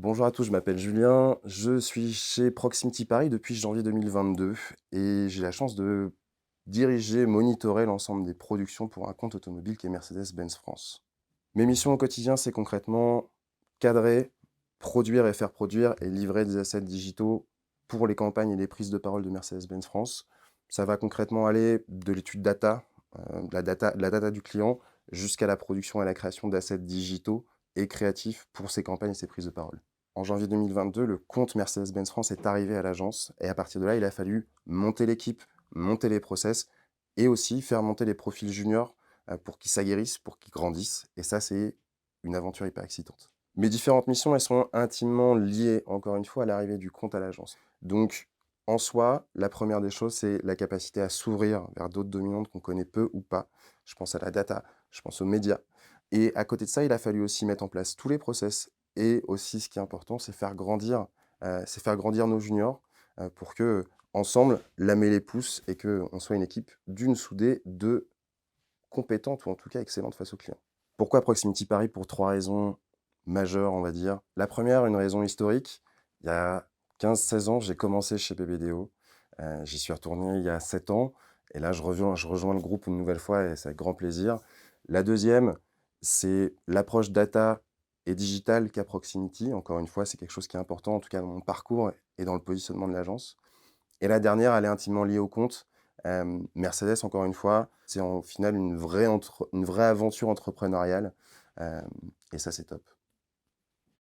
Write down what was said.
Bonjour à tous, je m'appelle Julien, je suis chez Proximity Paris depuis janvier 2022 et j'ai la chance de diriger, monitorer l'ensemble des productions pour un compte automobile qui est Mercedes-Benz France. Mes missions au quotidien, c'est concrètement cadrer, produire et faire produire et livrer des assets digitaux pour les campagnes et les prises de parole de Mercedes-Benz France. Ça va concrètement aller de l'étude data, de la data du client, jusqu'à la production et la création d'assets digitaux et créatifs pour ses campagnes et ses prises de parole. En janvier 2022, le compte Mercedes-Benz France est arrivé à l'agence et à partir de là, il a fallu monter l'équipe, monter les process et aussi faire monter les profils juniors pour qu'ils s'aguerrissent, pour qu'ils grandissent. Et ça, c'est une aventure hyper excitante. Mes différentes missions, elles sont intimement liées, encore une fois, à l'arrivée du compte à l'agence. Donc, en soi, la première des choses, c'est la capacité à s'ouvrir vers d'autres dominantes qu'on connaît peu ou pas. Je pense à la data, je pense aux médias. Et à côté de ça, il a fallu aussi mettre en place tous les process. Et aussi, ce qui est important, c'est faire grandir nos juniors pour que, ensemble, la mêlée pousse et qu'on soit une équipe d'une soudée, de compétente ou en tout cas excellente face aux clients. Pourquoi Proximity Paris? Pour trois raisons majeures, on va dire. La première, une raison historique. Il y a 15-16 ans, j'ai commencé chez BBDO. J'y suis retourné il y a 7 ans. Et là, je rejoins le groupe une nouvelle fois et c'est avec grand plaisir. La deuxième, c'est l'approche data et digital qu'a Proximity. Encore une fois, c'est quelque chose qui est important, en tout cas dans mon parcours et dans le positionnement de l'agence. Et la dernière, elle est intimement liée au compte. Mercedes, encore une fois, c'est au final une vraie aventure entrepreneuriale. Et ça, c'est top.